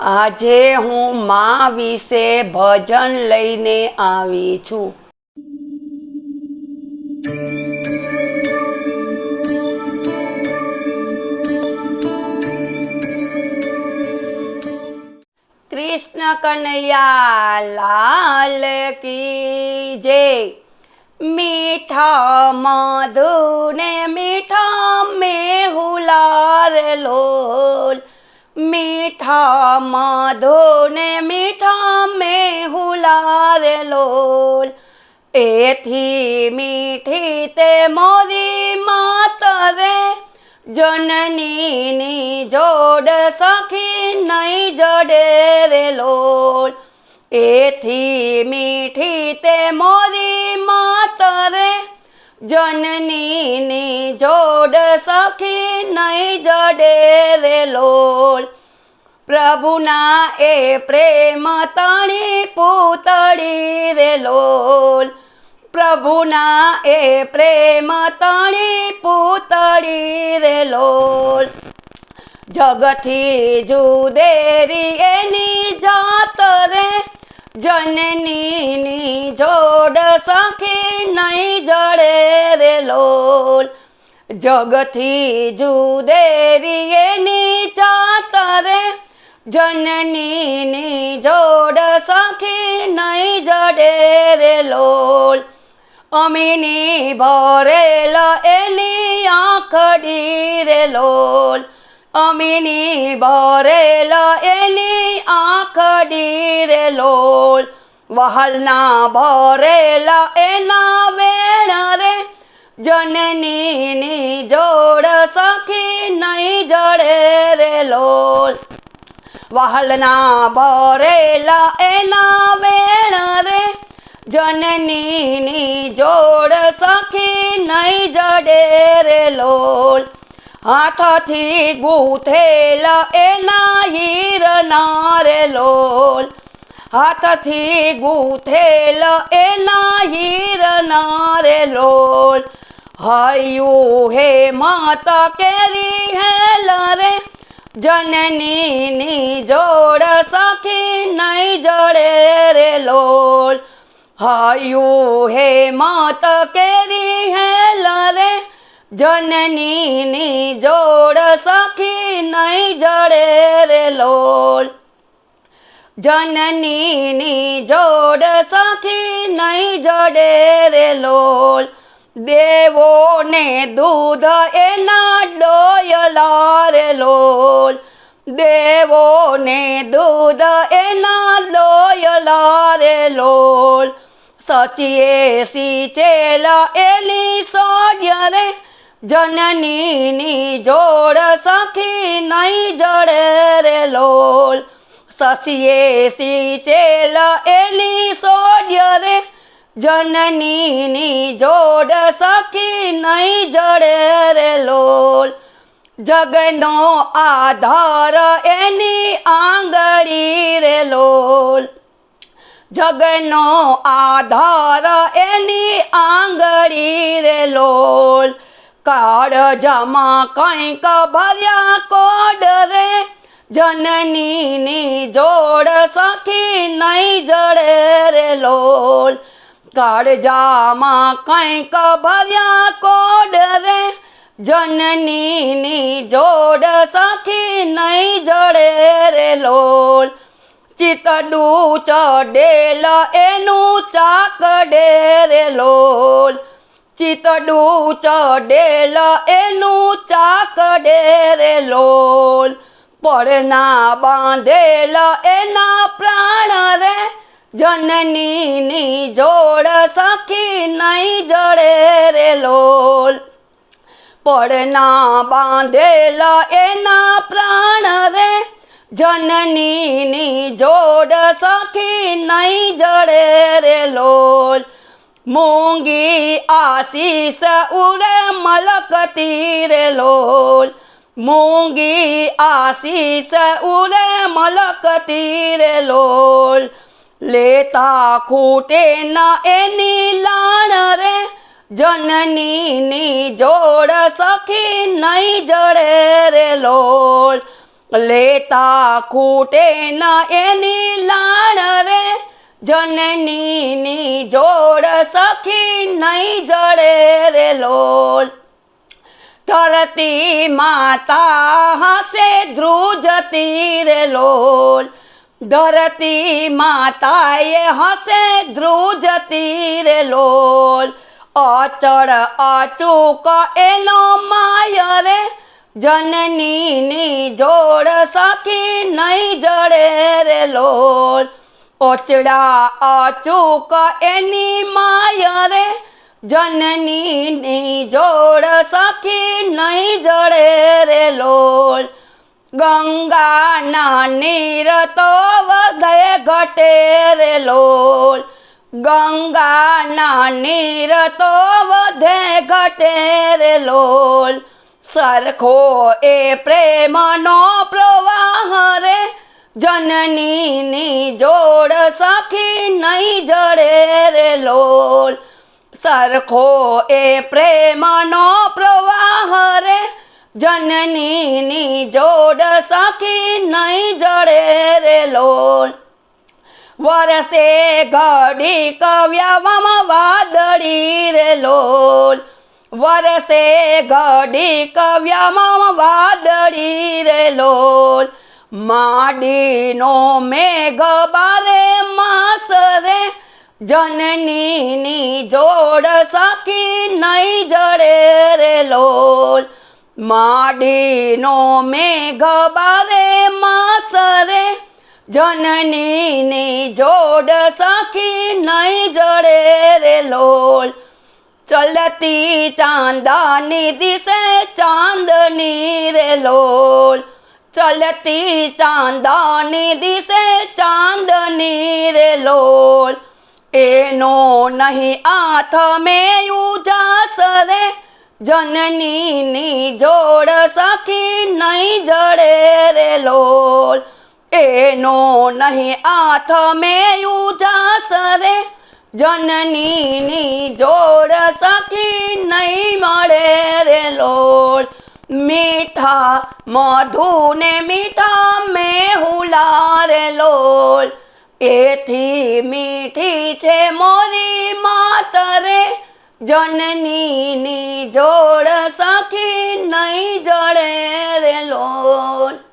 આજે હું મા વિશે ભજન લઈને આવી છું। कृष्ण कन्हैया लाल की जय। मीठा मधु ने मीठा में हुलार लोल, मीठा मधु ने मीठा में हुलार लोल। एथी मीठी ते मोरी मात रे, जननी नी जोड़ सखी नहीं जड़े रे लोल। एथी मीठी ते मोरी मात रे, जननी नी जोड़ सखी नहीं जड़े रे लोल। प्रभुना ए प्रेम तणी पूतड़ी रे लोल, प्रभुना ए प्रेम तणी पूतड़ी रे लोल। जगथी जुदेरी एनी जात रे, जननी नी जोड़ सखी नहीं जड़े रे लोल। जगथी जुदेरी एनी जात रे, जननी नी जोड़ सखी नहीं जड़े रे लोल। अमीनी भरेल एनी आखड़ी रे लोल, अमीनी भरेल एनी आखड़ी रे लोल। वहलना भरेल एना वेण रे, जननी नी जोड़ सखी नहीं जड़े रे लोल। वहलना भरेल एना वेण रे, जननी नी जोड़ सखी नहीं जड़े रे लोल। हाथथी गूथेल एना हीरना रे लोल, हाथथी गूथेल एना हीरना रे लोल। हयू हे माता केरी हेल रे, जननी नी जोड़ सखी नहीं जड़े रे लोल। हयू हे माता केरी हेल रे, जननी नी जोड़ सखी नहीं जड़े रे लोल। जननी नी जोड़ सखी नहीं जड़े रे लोल। देवो ने दूध एना डोयला रे लोल, देवो ने दूध एना डोयला रे लोल। सचिए सींचेल एनी सोड्य रे, जननी नी जोड़ सखी नहीं जड़े रे लोल। सचिए सींचेल एनी सोड्य रे, जननी नी जोड़ सखी नहीं जड़े रे लोल। जगनो आधार एनी आंगड़ी रे लोल, जगनो आधार एनी आंगड़ी रे लोल। काळजामा कंईक भर्या कोड रे, जननी नी जोड़ सखी नहीं जड़े रे लोल। काळजामा कंईक भर्या कोड रे, जननी नी जोड़ सखी नहीं जड़े रे लोल। चितडू चढ़ेल एनु चाकड़े रे लोल, चितडू चढ़ेल एनु चाकड़े रे लोल। पड़ना बांधेल एना प्राण रे, जननी नी जोड़ सखी नहीं जड़े रे लोल। पड़ना बांधेल एना प्राण रे, जननी नी जोड़ सखी नहीं जड़े रे लोल। मूंगी आशीष उड़े मलकती रे लोल, मूंगी आशीष उड़े मलकती रे लोल। लेता खूटे न एनी लाण रे, जननी नी जोड़ सखी नहीं जड़े रे लोल। લેતા ખૂટે ન એની લાણ રે જનનીની જોડ સખી નહીં જડે રે લોલ ધરતી માતા હસે ધ્રુજતી રે લોલ ધરતી માતાએ હસે ધ્રુજતી રે લોલ અચળ અચૂક એનો માય રે જનનીની જોડ સખી નહીં જડે રે લોલ ઓચડા અચૂક એની માય રે જનનીની જોડ સખી નહીં જડે રે લોલ ગંગાના નીર તો વધે ઘટે રે લોલ ગંગાના નીર તો વધે ઘટે રે લોલ સરખો એ પ્રેમનો પ્રવાહ રે જનનીની જોડ સખી નહીં જડે રે લોલ સરખો એ પ્રેમનો પ્રવાહ રે જનનીની જોડ સખી નહીં જડે રે લોલ વરસે ઘડી કવ્યાવામાં વાદળી રે લોલ વરસે ઘડી કવ્યામાં વાદળી રે લોલ માડીનો મેઘ બારે માસ રે જનનીની જોડ સખી નહીં જડે રે લોલ માડીનો મેઘ બારે માસ રે જનનીની જોડ સખી નહીં જડે રે લોલ ચલતી ચાંદાની દિશે ચાંદની રે લોલ ચલતી ચાંદાની દિશે ચાંદની રે લોલ એનો નહીં આથ મેં ઉજાસ રે જનનીની જોડ સખી નહીં જડે રે લોલ એનો નહીં આથ મેં ઉજાસ રે જનનીની જોડ સખી નહીં મળે રે લોલ મીઠા મધુને મીઠા મેહુલા રે લોલ એથી મીઠી છે મોરી માત રે જનનીની જોડ સખી નહીં જડે રે લોલ।